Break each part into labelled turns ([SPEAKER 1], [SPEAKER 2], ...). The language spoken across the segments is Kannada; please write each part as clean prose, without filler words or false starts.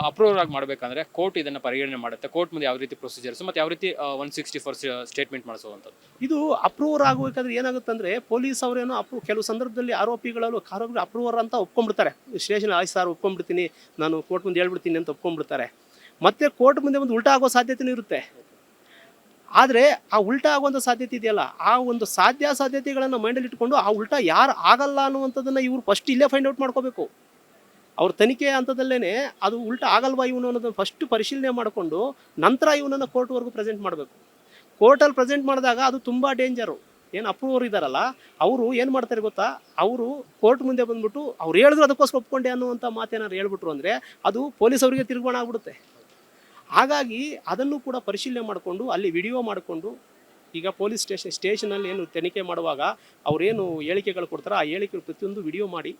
[SPEAKER 1] ಅಪ್ರೂವಲ್ ಆಗಿ ಮಾಡಬೇಕಂದ್ರೆ ಕೋರ್ಟ್ ಇದನ್ನು ಪರಿಗಣನೆ ಮಾಡುತ್ತೆ. ಕೋರ್ಟ್ ಮುಂದೆ ಯಾವ ರೀತಿ ಪ್ರೊಸೀಜರ್ಸ್ ಮತ್ತು ಯಾವ ರೀತಿ 164 ಸ್ಟೇಟ್ಮೆಂಟ್ ಮಾಡಿಸುವಂಥದ್ದು.
[SPEAKER 2] ಇದು ಅಪ್ರೂವರ್ ಆಗಬೇಕಾದ್ರೆ ಏನಾಗುತ್ತಂದ್ರೆ ಪೊಲೀಸ್ ಅವರೇನೋ ಕೆಲವು ಸಂದರ್ಭದಲ್ಲಿ ಆರೋಪಿಗಳು ಅಪ್ರೂವರ್ ಅಂತ ಒಪ್ಕೊಂಡ್ಬಿಡ್ತಾರೆ. ಸ್ಟೇಷನ್ ಆಯ್ತು ಸರ್ ಒಪ್ಕೊಂಡ್ಬಿಡ್ತೀನಿ, ನಾನು ಕೋರ್ಟ್ ಮುಂದೆ ಹೇಳ್ಬಿಡ್ತೀನಿ ಅಂತ ಒಪ್ಕೊಂಡ್ಬಿಡ್ತಾರೆ. ಮತ್ತೆ ಕೋರ್ಟ್ ಮುಂದೆ ಒಂದು ಉಲ್ಟಾ ಆಗೋ ಸಾಧ್ಯತೆಯೂ ಇರುತ್ತೆ. ಆದರೆ ಆ ಉಲ್ಟಾ ಆಗುವಂಥ ಸಾಧ್ಯತೆ ಇದೆಯಲ್ಲ, ಆ ಒಂದು ಸಾಧ್ಯತೆಗಳನ್ನು ಮೈಂಡಲ್ಲಿ ಇಟ್ಕೊಂಡು ಆ ಉಲ್ಟಾ ಯಾರು ಆಗಲ್ಲ ಅನ್ನುವಂಥದ್ದನ್ನು ಇವರು ಫಸ್ಟ್ ಇಲ್ಲೇ ಫೈಂಡ್ ಔಟ್ ಮಾಡ್ಕೋಬೇಕು. ಅವ್ರ ತನಿಖೆ ಹಂತದಲ್ಲೇ ಅದು ಉಲ್ಟಾ ಆಗಲ್ವಾ ಇವನು ಅನ್ನೋದನ್ನು ಫಸ್ಟ್ ಪರಿಶೀಲನೆ ಮಾಡಿಕೊಂಡು ನಂತರ ಇವನನ್ನು ಕೋರ್ಟ್ವರೆಗೂ ಪ್ರೆಸೆಂಟ್ ಮಾಡಬೇಕು. ಕೋರ್ಟಲ್ಲಿ ಪ್ರೆಸೆಂಟ್ ಮಾಡಿದಾಗ ಅದು ತುಂಬ ಡೇಂಜರು. ಏನು ಅಪ್ರೂವರ್ ಇದ್ದಾರಲ್ಲ ಅವರು ಏನು ಮಾಡ್ತಾರೆ ಗೊತ್ತಾ, ಅವರು ಕೋರ್ಟ್ ಮುಂದೆ ಬಂದ್ಬಿಟ್ಟು ಅವ್ರು ಹೇಳಿದ್ರು ಅದಕ್ಕೋಸ್ಕರ ಒಪ್ಕೊಂಡೆ ಅನ್ನುವಂಥ ಮಾತೇನಾದ್ರು ಹೇಳ್ಬಿಟ್ರು ಅಂದರೆ ಅದು ಪೊಲೀಸ್ ಅವರಿಗೆ ತಿರುಗೋಣ ಆಗ್ಬಿಡುತ್ತೆ. ಹಾಗಾಗಿ ಅದನ್ನು ಕೂಡ ಪರಿಶೀಲನೆ ಮಾಡಿಕೊಂಡು ಅಲ್ಲಿ ವಿಡಿಯೋ ಮಾಡಿಕೊಂಡು, ಈಗ ಪೊಲೀಸ್ ಸ್ಟೇಷನಲ್ಲಿ ಏನು ತನಿಖೆ ಮಾಡುವಾಗ ಅವರೇನು ಹೇಳಿಕೆಗಳು ಕೊಡ್ತಾರೆ ಆ ಹೇಳಿಕೆ ಪ್ರತಿಯೊಂದು ವಿಡಿಯೋ ಮಾಡಿ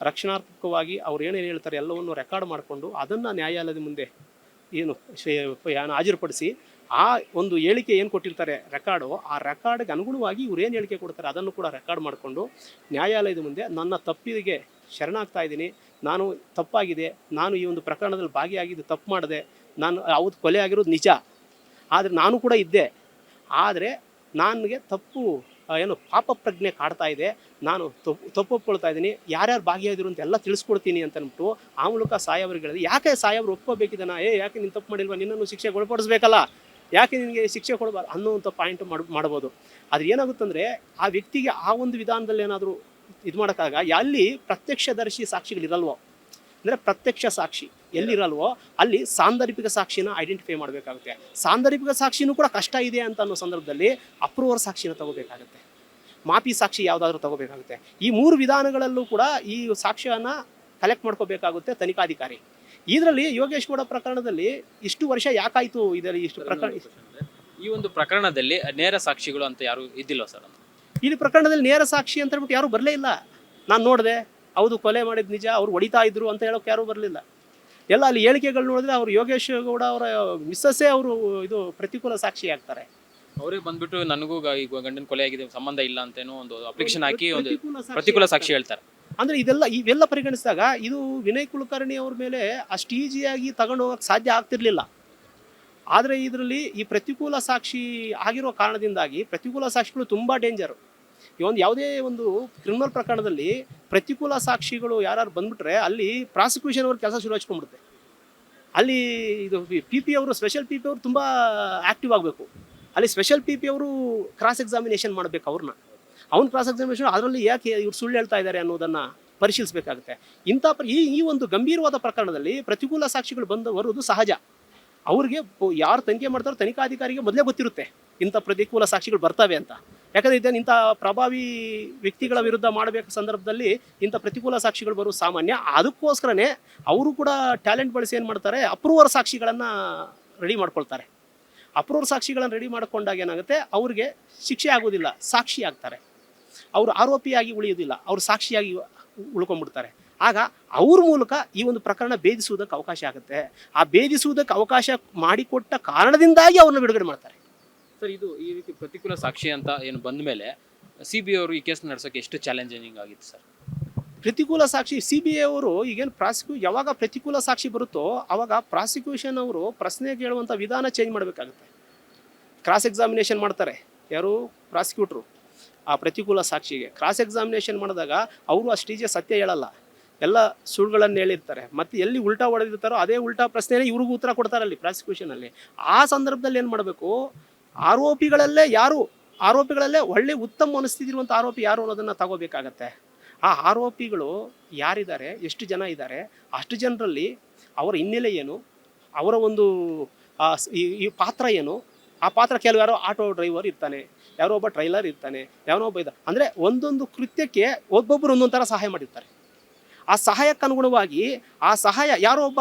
[SPEAKER 2] ರಕ್ಷಣಾತ್ಮಕವಾಗಿ ಅವ್ರು ಏನೇನು ಹೇಳ್ತಾರೆ ಎಲ್ಲವನ್ನು ರೆಕಾರ್ಡ್ ಮಾಡಿಕೊಂಡು ಅದನ್ನು ನ್ಯಾಯಾಲಯದ ಮುಂದೆ ಏನು ಹಾಜರುಪಡಿಸಿ ಆ ಒಂದು ಹೇಳಿಕೆ ಏನು ಕೊಟ್ಟಿರ್ತಾರೆ ರೆಕಾರ್ಡು, ಆ ರೆಕಾರ್ಡ್ಗೆ ಅನುಗುಣವಾಗಿ ಇವ್ರು ಏನು ಹೇಳಿಕೆ ಕೊಡ್ತಾರೆ ಅದನ್ನು ಕೂಡ ರೆಕಾರ್ಡ್ ಮಾಡಿಕೊಂಡು ನ್ಯಾಯಾಲಯದ ಮುಂದೆ ನನ್ನ ತಪ್ಪಿಗೆ ಶರಣಾಗ್ತಾ ಇದ್ದೀನಿ, ನಾನು ತಪ್ಪಾಗಿದೆ, ನಾನು ಈ ಒಂದು ಪ್ರಕರಣದಲ್ಲಿ ಭಾಗಿಯಾಗಿದ್ದು ತಪ್ಪು ಮಾಡಿದೆ, ನಾನು ಹೌದು ಕೊಲೆ ಆಗಿರೋದು ನಿಜ, ಆದರೆ ನಾನು ಕೂಡ ಇದ್ದೆ, ಆದರೆ ನನಗೆ ತಪ್ಪು ಏನು ಪಾಪ ಪ್ರಜ್ಞೆ ಕಾಡ್ತಾ ಇದೆ, ನಾನು ತಪ್ಪೊಪ್ಕೊಳ್ತಾ ಇದ್ದೀನಿ, ಯಾರ್ಯಾರು ಭಾಗಿಯಾಗಿದ್ರು ಅಂತ ಎಲ್ಲ ತಿಳಿಸ್ಕೊಡ್ತೀನಿ ಅಂತ ಅಂದ್ಬಿಟ್ಟು ಆ ಮೂಲಕ ಸಾಯವ್ರಿಗೆ ಹೇಳಿದೆ. ಯಾಕೆ ಸಾಯವ್ರು ಒಪ್ಕೋಬೇಕಿದ್ದಾನ, ಯಾಕೆ ನೀನು ತಪ್ಪು ಮಾಡಿಲ್ವ, ನಿನ್ನನ್ನು ಶಿಕ್ಷೆಗೆ ಒಳಪಡಿಸ್ಬೇಕಲ್ಲ, ಯಾಕೆ ನಿನಗೆ ಶಿಕ್ಷೆ ಕೊಡಬಾರ್ದು ಅನ್ನೋವಂಥ ಪಾಯಿಂಟ್ ಮಾಡ್ಬೋದು. ಆದರೆ ಏನಾಗುತ್ತಂದರೆ ಆ ವ್ಯಕ್ತಿಗೆ ಆ ಒಂದು ವಿಧಾನದಲ್ಲಿ ಏನಾದರೂ ಇದು ಮಾಡೋಕ್ಕಾಗ ಅಲ್ಲಿ ಪ್ರತ್ಯಕ್ಷದರ್ಶಿ ಸಾಕ್ಷಿಗಳಿರಲ್ವೋ, ಅಂದರೆ ಪ್ರತ್ಯಕ್ಷ ಸಾಕ್ಷಿ ಎಲ್ಲಿರಲ್ವೋ ಅಲ್ಲಿ ಸಾಂದರ್ಭಿಕ ಸಾಕ್ಷಿನ ಐಡೆಂಟಿಫೈ ಮಾಡಬೇಕಾಗುತ್ತೆ. ಸಾಂದರ್ಭಿಕ ಸಾಕ್ಷಿನೂ ಕೂಡ ಕಷ್ಟ ಇದೆ ಅಂತ ಅನ್ನೋ ಸಂದರ್ಭದಲ್ಲಿ ಅಪ್ರೂವರ್ ಸಾಕ್ಷಿನ ತಗೋಬೇಕಾಗುತ್ತೆ, ಮಾಪಿ ಸಾಕ್ಷಿ ಯಾವುದಾದ್ರೂ ತಗೋಬೇಕಾಗುತ್ತೆ. ಈ 3 ವಿಧಾನಗಳಲ್ಲೂ ಕೂಡ ಈ ಸಾಕ್ಷ್ಯವನ್ನು ಕಲೆಕ್ಟ್ ಮಾಡ್ಕೋಬೇಕಾಗುತ್ತೆ ತನಿಖಾಧಿಕಾರಿ. ಇದರಲ್ಲಿ ಯೋಗೇಶ್ ಗೌಡ ಪ್ರಕರಣದಲ್ಲಿ ಇಷ್ಟು ವರ್ಷ ಯಾಕಾಯಿತು, ಇದರಲ್ಲಿ ಇಷ್ಟು ಪ್ರಕರಣ,
[SPEAKER 1] ಈ ಒಂದು ಪ್ರಕರಣದಲ್ಲಿ ನೇರ ಸಾಕ್ಷಿಗಳು ಅಂತ ಯಾರು ಇದ್ದಿಲ್ಲ ಸರ್?
[SPEAKER 2] ಈ ಪ್ರಕರಣದಲ್ಲಿ ನೇರ ಸಾಕ್ಷಿ ಅಂತ ಹೇಳ್ಬಿಟ್ಟು ಯಾರೂ ಬರಲೇ ಇಲ್ಲ. ನಾನು ನೋಡಿದೆ, ಹೌದು ಕೊಲೆ ಮಾಡಿದ ನಿಜ, ಅವ್ರು ಹೊಡಿತಾ ಇದ್ರು ಅಂತ ಹೇಳೋಕೆ ಯಾರೂ ಬರಲಿಲ್ಲ. ಎಲ್ಲ ಅಲ್ಲಿ ಹೇಳಿಕೆಗಳು ನೋಡಿದ್ರೆ ಅವರು ಯೋಗೇಶ್ ಗೌಡ ಅವರ ಮಿಸ್ಸಸ್ಸೇ ಅವರು ಇದು ಪ್ರತಿಕೂಲ ಸಾಕ್ಷಿ ಆಗ್ತಾರೆ.
[SPEAKER 1] ಅವರೇ ಬಂದ್ಬಿಟ್ಟು ನನಗೂ ಈಗ ಗಂಡನ ಕೊಲೆ ಆಗಿದೆ ಸಂಬಂಧ ಇಲ್ಲ ಅಂತೇನೋ ಒಂದು ಅಪ್ಲಿಕೇಶನ್ ಹಾಕಿ ಒಂದು ಪ್ರತಿಕೂಲ ಸಾಕ್ಷಿ ಹೇಳ್ತಾರೆ.
[SPEAKER 2] ಅಂದರೆ ಇವೆಲ್ಲ ಪರಿಗಣಿಸಿದಾಗ ಇದು ವಿನಯ್ ಕುಲಕರ್ಣಿ ಅವ್ರ ಮೇಲೆ ಅಷ್ಟು ಈಸಿಯಾಗಿ ತಗೊಂಡು ಹೋಗೋಕ್ಕೆ ಸಾಧ್ಯ ಆಗ್ತಿರ್ಲಿಲ್ಲ. ಆದರೆ ಇದರಲ್ಲಿ ಈ ಪ್ರತಿಕೂಲ ಸಾಕ್ಷಿ ಆಗಿರೋ ಕಾರಣದಿಂದಾಗಿ ಪ್ರತಿಕೂಲ ಸಾಕ್ಷಿಗಳು ತುಂಬ ಡೇಂಜರು. ಯಾವುದೇ ಒಂದು ಕ್ರಿಮಿನಲ್ ಪ್ರಕರಣದಲ್ಲಿ ಪ್ರತಿಕೂಲ ಸಾಕ್ಷಿಗಳು ಯಾರು ಬಂದ್ಬಿಟ್ರೆ ಅಲ್ಲಿ ಪ್ರಾಸಿಕ್ಯೂಷನ್ ಅವ್ರ ಕೆಲಸ ಶುರು ಹಚ್ಕೊಂಡ್ಬಿಡುತ್ತೆ. ಅಲ್ಲಿ ಇದು ಪಿ ಅವರು ಸ್ಪೆಷಲ್ ಪಿ ಅವರು ತುಂಬ ಆ್ಯಕ್ಟಿವ್ ಆಗಬೇಕು. ಅಲ್ಲಿ ಸ್ಪೆಷಲ್ ಪಿ ಅವರು ಕ್ರಾಸ್ ಎಕ್ಸಾಮಿನೇಷನ್ ಮಾಡಬೇಕು ಅವ್ರನ್ನ. ಅವ್ನು ಕ್ರಾಸ್ ಎಕ್ಸಾಮಿನೇಷನ್ ಅದರಲ್ಲಿ ಯಾಕೆ ಇವ್ರು ಸುಳ್ಳು ಹೇಳ್ತಾ ಇದ್ದಾರೆ ಅನ್ನೋದನ್ನು ಪರಿಶೀಲಿಸಬೇಕಾಗುತ್ತೆ. ಈ ಒಂದು ಗಂಭೀರವಾದ ಪ್ರಕರಣದಲ್ಲಿ ಪ್ರತಿಕೂಲ ಸಾಕ್ಷಿಗಳು ಬರೋದು ಸಹಜ. ಅವ್ರಿಗೆ ಯಾರು ತನಿಖೆ ಮಾಡ್ತಾರೋ ತನಿಖಾಧಿಕಾರಿಗೆ ಮೊದಲೇ ಗೊತ್ತಿರುತ್ತೆ ಇಂಥ ಪ್ರತಿಕೂಲ ಸಾಕ್ಷಿಗಳು ಬರ್ತವೆ ಅಂತ. ಯಾಕಂದರೆ ಇಂಥ ಪ್ರಭಾವಿ ವ್ಯಕ್ತಿಗಳ ವಿರುದ್ಧ ಮಾಡಬೇಕು ಸಂದರ್ಭದಲ್ಲಿ ಇಂಥ ಪ್ರತಿಕೂಲ ಸಾಕ್ಷಿಗಳು ಬರೋದು ಸಾಮಾನ್ಯ. ಅದಕ್ಕೋಸ್ಕರನೇ ಅವರು ಕೂಡ ಟ್ಯಾಲೆಂಟ್ ಬಳಸಿ ಏನು ಮಾಡ್ತಾರೆ, ಅಪ್ರೂವರ್ ಸಾಕ್ಷಿಗಳನ್ನು ರೆಡಿ ಮಾಡ್ಕೊಳ್ತಾರೆ. ಅಪ್ರೂವರ್ ಸಾಕ್ಷಿಗಳನ್ನು ರೆಡಿ ಮಾಡ್ಕೊಂಡಾಗ ಏನಾಗುತ್ತೆ, ಅವ್ರಿಗೆ ಶಿಕ್ಷೆ ಆಗೋದಿಲ್ಲ, ಸಾಕ್ಷಿ ಆಗ್ತಾರೆ. ಅವರು ಆರೋಪಿಯಾಗಿ ಉಳಿಯೋದಿಲ್ಲ, ಅವರು ಸಾಕ್ಷಿಯಾಗಿ ಉಳ್ಕೊಂಡ್ಬಿಡ್ತಾರೆ. ಆಗ ಅವ್ರ ಮೂಲಕ ಈ ಒಂದು ಪ್ರಕರಣ ಭೇದಿಸುವುದಕ್ಕೆ ಅವಕಾಶ ಆಗುತ್ತೆ. ಆ ಭೇದಿಸುವುದಕ್ಕೆ ಅವಕಾಶ ಮಾಡಿಕೊಟ್ಟ ಕಾರಣದಿಂದಾಗಿ ಅವ್ರನ್ನ ಬಿಡುಗಡೆ ಮಾಡ್ತಾರೆ.
[SPEAKER 1] ಸರ್, ಇದು ಈ ರೀತಿ ಪ್ರತಿಕೂಲ ಸಾಕ್ಷಿ ಅಂತ ಏನು ಬಂದ ಮೇಲೆ CBI ಅವರು ಈ ಕೇಸ್ ನಡೆಸೋಕೆ ಎಷ್ಟು ಚಾಲೆಂಜಿಂಗ್ ಆಗಿತ್ತು ಸರ್?
[SPEAKER 2] ಪ್ರತಿಕೂಲ ಸಾಕ್ಷಿ CBI ಅವರು ಈಗೇನು ಯಾವಾಗ ಪ್ರತಿಕೂಲ ಸಾಕ್ಷಿ ಬರುತ್ತೋ ಆವಾಗ ಪ್ರಾಸಿಕ್ಯೂಷನ್ ಅವರು ಪ್ರಶ್ನೆ ಕೇಳುವಂಥ ವಿಧಾನ ಚೇಂಜ್ ಮಾಡಬೇಕಾಗುತ್ತೆ. ಕ್ರಾಸ್ ಎಕ್ಸಾಮಿನೇಷನ್ ಮಾಡ್ತಾರೆ ಯಾರು, ಪ್ರಾಸಿಕ್ಯೂಟ್ರು. ಆ ಪ್ರತಿಕೂಲ ಸಾಕ್ಷಿಗೆ ಕ್ರಾಸ್ ಎಕ್ಸಾಮಿನೇಷನ್ ಮಾಡಿದಾಗ ಅವರು ಅಷ್ಟೀಜೆ ಸತ್ಯ ಹೇಳಲ್ಲ, ಎಲ್ಲ ಸುಳ್ಳುಗಳನ್ನು ಹೇಳಿರ್ತಾರೆ. ಮತ್ತು ಎಲ್ಲಿ ಉಲ್ಟಾ ಹೊಡೆದಿರ್ತಾರೋ ಅದೇ ಉಲ್ಟಾ ಪ್ರಶ್ನೆನೇ ಇವ್ರಿಗೂ ಉತ್ತರ ಕೊಡ್ತಾರಲ್ಲಿ ಪ್ರಾಸಿಕ್ಯೂಷನಲ್ಲಿ. ಆ ಸಂದರ್ಭದಲ್ಲಿ ಏನು ಮಾಡಬೇಕು, ಆರೋಪಿಗಳಲ್ಲೇ ಒಳ್ಳೆ ಉತ್ತಮ ಮನಸ್ಥಿತಿರುವಂಥ ಆರೋಪಿ ಯಾರು ಅನ್ನೋದನ್ನು ತಗೋಬೇಕಾಗತ್ತೆ. ಆ ಆರೋಪಿಗಳು ಯಾರಿದ್ದಾರೆ, ಎಷ್ಟು ಜನ ಇದ್ದಾರೆ, ಅಷ್ಟು ಜನರಲ್ಲಿ ಅವರ ಹಿನ್ನೆಲೆ ಏನು, ಅವರ ಒಂದು ಈ ಪಾತ್ರ ಏನು, ಆ ಪಾತ್ರ ಯಾರೋ ಆಟೋ ಡ್ರೈವರ್ ಇರ್ತಾನೆ, ಯಾರೋ ಒಬ್ಬ ಟ್ರೈಲರ್ ಇರ್ತಾನೆ, ಯಾರೋ ಒಬ್ಬ ಅಂದರೆ ಒಂದೊಂದು ಕೃತ್ಯಕ್ಕೆ ಒಬ್ಬೊಬ್ಬರು ಒಂದೊಂದು ಥರ ಸಹಾಯ ಮಾಡಿರ್ತಾರೆ. ಆ ಸಹಾಯಕ್ಕೆ ಅನುಗುಣವಾಗಿ ಆ ಸಹಾಯ ಯಾರೋ ಒಬ್ಬ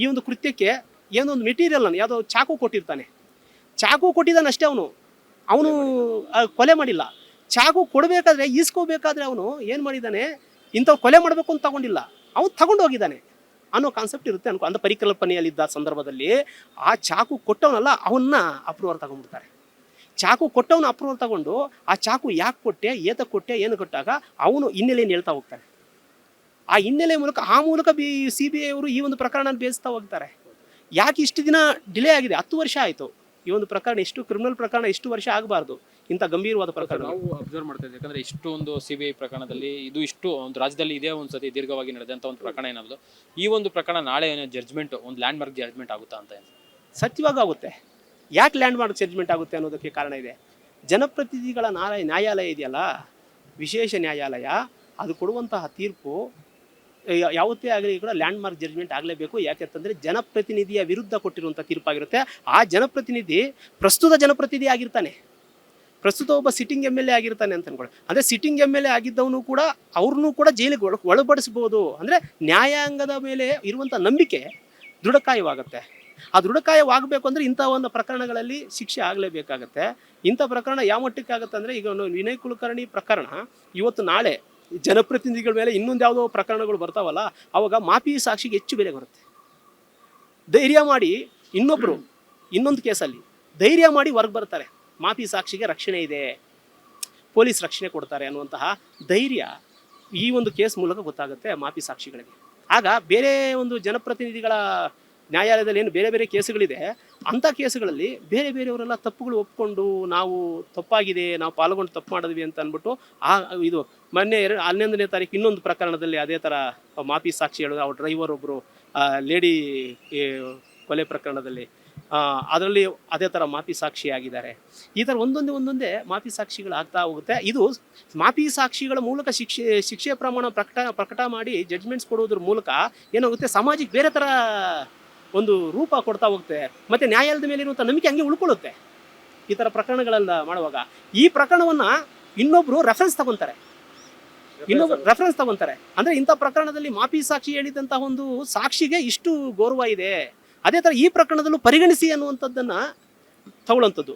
[SPEAKER 2] ಈ ಒಂದು ಕೃತ್ಯಕ್ಕೆ ಏನೋ ಒಂದು ಮೆಟೀರಿಯಲನ್ನು ಯಾವುದೋ ಚಾಕು ಕೊಟ್ಟಿರ್ತಾನೆ, ಚಾಕು ಕೊಟ್ಟಿದ್ದಾನೆ ಅಷ್ಟೇ, ಅವನು ಕೊಲೆ ಮಾಡಿಲ್ಲ. ಚಾಕು ಕೊಡಬೇಕಾದ್ರೆ ಈಸ್ಕೋಬೇಕಾದ್ರೆ ಅವನು ಏನು ಮಾಡಿದ್ದಾನೆ, ಇಂಥವ್ರು ಕೊಲೆ ಮಾಡಬೇಕು ಅಂತ ತಗೊಂಡಿಲ್ಲ, ಅವನು ತಗೊಂಡು ಹೋಗಿದ್ದಾನೆ ಅನ್ನೋ ಕಾನ್ಸೆಪ್ಟ್ ಇರುತ್ತೆ ಅಂಥ ಪರಿಕಲ್ಪನೆಯಲ್ಲಿದ್ದ ಸಂದರ್ಭದಲ್ಲಿ ಆ ಚಾಕು ಕೊಟ್ಟವನಲ್ಲ ಅವನ್ನ ಅಪ್ರೂವರ್ ತಗೊಂಡ್ಬಿಡ್ತಾರೆ. ಚಾಕು ಕೊಟ್ಟವನ ಅಪ್ರೂವರ್ ತಗೊಂಡು ಆ ಚಾಕು ಯಾಕೆ ಕೊಟ್ಟೆ, ಏತ ಕೊಟ್ಟೆ, ಏನು ಕೊಟ್ಟಾಗ ಅವನು ಹಿನ್ನೆಲೆಯನ್ನು ಹೇಳ್ತಾ ಹೋಗ್ತಾನೆ. ಆ ಹಿನ್ನೆಲೆ ಮೂಲಕ CBI ಅವರು ಈ ಒಂದು ಪ್ರಕರಣ ಬೇಯಿಸ್ತಾ ಹೋಗ್ತಾರೆ. ಯಾಕೆ ಇಷ್ಟು ದಿನ ಡಿಲೇ ಆಗಿದೆ? 10 ವರ್ಷ ಆಯಿತು. ಈ ಒಂದು ಪ್ರಕರಣ ಕ್ರಿಮಿನಲ್ ಪ್ರಕರಣ ಇಷ್ಟು ವರ್ಷ ಆಗಬಾರ್ದು, ಇಂಥ ಗಂಭೀರವಾದ ಪ್ರಕರಣ.
[SPEAKER 1] ನಾವು ಅಬ್ಸರ್ವ್ ಮಾಡ್ತಾ ಇದ್ದೀವಿ, ಯಾಕಂದ್ರೆ ಇಷ್ಟೊಂದು CBI ಪ್ರಕರಣದಲ್ಲಿ ಇದು ಇಷ್ಟು ಒಂದು ರಾಜ್ಯದಲ್ಲಿ ಇದೇ ಒಂದು ಸತಿ ದೀರ್ಘವಾಗಿ ನಡೆದಂಥ ಒಂದು ಪ್ರಕರಣ ಏನಾದ್ರು, ಈ ಒಂದು ಪ್ರಕರಣ ನಾಳೆ ಜಡ್ಜ್ಮೆಂಟ್ ಒಂದು ಲ್ಯಾಂಡ್ ಮಾರ್ಕ್ ಜಡ್ಜ್ಮೆಂಟ್ ಆಗುತ್ತಾ ಅಂತ?
[SPEAKER 2] ಸತ್ಯವಾಗಿ ಆಗುತ್ತೆ. ಯಾಕೆ ಲ್ಯಾಂಡ್ ಮಾರ್ಕ್ ಜಡ್ಜ್ಮೆಂಟ್ ಆಗುತ್ತೆ ಅನ್ನೋದಕ್ಕೆ ಕಾರಣ ಇದೆ. ಜನಪ್ರತಿನಿಧಿಗಳ ನ್ಯಾಯಾಲಯ ಇದೆಯಲ್ಲ, ವಿಶೇಷ ನ್ಯಾಯಾಲಯ, ಅದು ಕೊಡುವಂತಹ ತೀರ್ಪು ಯಾವತ್ತೇ ಆಗಲಿ ಕೂಡ ಲ್ಯಾಂಡ್ ಮಾರ್ಕ್ ಜಡ್ಜ್ಮೆಂಟ್ ಆಗಲೇಬೇಕು. ಯಾಕೆಂತಂದರೆ ಜನಪ್ರತಿನಿಧಿಯ ವಿರುದ್ಧ ಕೊಟ್ಟಿರುವಂಥ ತೀರ್ಪಾಗಿರುತ್ತೆ. ಆ ಜನಪ್ರತಿನಿಧಿ ಪ್ರಸ್ತುತ ಜನಪ್ರತಿನಿಧಿ ಆಗಿರ್ತಾನೆ, ಪ್ರಸ್ತುತ ಒಬ್ಬ ಸಿಟ್ಟಿಂಗ್ MLA ಆಗಿರ್ತಾನೆ ಅಂತ ಅನ್ಕೊಳ್ಳಿ. ಅಂದರೆ ಸಿಟ್ಟಿಂಗ್ MLA ಆಗಿದ್ದವನು ಕೂಡ ಅವ್ರನ್ನೂ ಕೂಡ ಜೈಲಿಗೆ ಒಳಪಡಿಸ್ಬೋದು. ಅಂದರೆ ನ್ಯಾಯಾಂಗದ ಮೇಲೆ ಇರುವಂಥ ನಂಬಿಕೆ ದೃಢಕಾಯವಾಗುತ್ತೆ. ಆ ದೃಢಕಾಯವಾಗಬೇಕು ಅಂದರೆ ಇಂಥ ಒಂದು ಪ್ರಕರಣಗಳಲ್ಲಿ ಶಿಕ್ಷೆ ಆಗಲೇಬೇಕಾಗತ್ತೆ. ಇಂಥ ಪ್ರಕರಣ ಯಾವ ಮಟ್ಟಕ್ಕೆ ಆಗುತ್ತೆ ಅಂದರೆ, ಈಗ ವಿನಯ್ ಕುಲಕರ್ಣಿ ಪ್ರಕರಣ ಇವತ್ತು ನಾಳೆ ಜನಪ್ರತಿನಿಧಿಗಳ ಮೇಲೆ ಇನ್ನೊಂದು ಯಾವುದೋ ಪ್ರಕರಣಗಳು ಬರ್ತಾವಲ್ಲ, ಅವಾಗ ಮಾಪಿ ಸಾಕ್ಷಿಗೆ ಹೆಚ್ಚು ಬೆಲೆ ಬರುತ್ತೆ. ಧೈರ್ಯ ಮಾಡಿ ಇನ್ನೊಂದು ಕೇಸಲ್ಲಿ ಧೈರ್ಯ ಮಾಡಿ ಹೊರಗೆ ಬರ್ತಾರೆ, ಮಾಪಿ ಸಾಕ್ಷಿಗೆ ರಕ್ಷಣೆ ಇದೆ, ಪೊಲೀಸ್ ರಕ್ಷಣೆ ಕೊಡ್ತಾರೆ ಅನ್ನುವಂತಹ ಧೈರ್ಯ ಈ ಒಂದು ಕೇಸ್ ಮೂಲಕ ಗೊತ್ತಾಗುತ್ತೆ ಮಾಪಿ ಸಾಕ್ಷಿಗಳಿಗೆ. ಆಗ ಬೇರೆ ಒಂದು ಜನಪ್ರತಿನಿಧಿಗಳ ನ್ಯಾಯಾಲಯದಲ್ಲಿ ಏನು ಬೇರೆ ಬೇರೆ ಕೇಸುಗಳಿದೆ, ಅಂಥ ಕೇಸುಗಳಲ್ಲಿ ಬೇರೆಯವರೆಲ್ಲ ತಪ್ಪುಗಳು ಒಪ್ಕೊಂಡು ನಾವು ತಪ್ಪಾಗಿದೆ, ನಾವು ಪಾಲ್ಗೊಂಡು ತಪ್ಪು ಮಾಡಿದ್ವಿ ಅಂತ ಅಂದ್ಬಿಟ್ಟು ಇದು ಮೊನ್ನೆ 11ನೇ ತಾರೀಕು ಇನ್ನೊಂದು ಪ್ರಕರಣದಲ್ಲಿ ಅದೇ ಥರ ಮಾಪಿ ಸಾಕ್ಷಿ ಹೇಳೋದು, ಅವ್ರ ಡ್ರೈವರ್ ಒಬ್ಬರು ಲೇಡಿ ಕೊಲೆ ಪ್ರಕರಣದಲ್ಲಿ ಅದರಲ್ಲಿ ಅದೇ ಥರ ಮಾಪಿ ಸಾಕ್ಷಿ ಆಗಿದ್ದಾರೆ. ಈ ಥರ ಒಂದೊಂದೇ ಮಾಪಿ ಸಾಕ್ಷಿಗಳಾಗ್ತಾ ಹೋಗುತ್ತೆ. ಇದು ಮಾಪಿ ಸಾಕ್ಷಿಗಳ ಮೂಲಕ ಶಿಕ್ಷೆ ಪ್ರಮಾಣ ಪ್ರಕಟ ಮಾಡಿ ಜಡ್ಜ್ಮೆಂಟ್ಸ್ ಕೊಡೋದ್ರ ಮೂಲಕ ಏನಾಗುತ್ತೆ, ಸಮಾಜಕ್ಕೆ ಬೇರೆ ಥರ ಒಂದು ರೂಪ ಕೊಡ್ತಾ ಹೋಗುತ್ತೆ. ಮತ್ತು ನ್ಯಾಯಾಲಯದ ಮೇಲೆ ಇರುವಂಥ ನಂಬಿಕೆ ಹಂಗೆ ಉಳ್ಕೊಳ್ಳುತ್ತೆ ಈ ಥರ ಪ್ರಕರಣಗಳೆಲ್ಲ ಮಾಡುವಾಗ. ಈ ಪ್ರಕರಣವನ್ನು ಇನ್ನೊಬ್ಬರು ರೆಫರೆನ್ಸ್ ತಗೊತಾರೆ. ಅಂದರೆ ಇಂಥ ಪ್ರಕರಣದಲ್ಲಿ ಮಾಪಿ ಸಾಕ್ಷಿ ಹೇಳಿದಂಥ ಒಂದು ಸಾಕ್ಷಿಗೆ ಇಷ್ಟು ಗೌರವ ಇದೆ, ಅದೇ ಥರ ಈ ಪ್ರಕರಣದಲ್ಲೂ ಪರಿಗಣಿಸಿ ಅನ್ನುವಂಥದ್ದನ್ನು ತಗೊಳ್ಳೋಂಥದ್ದು.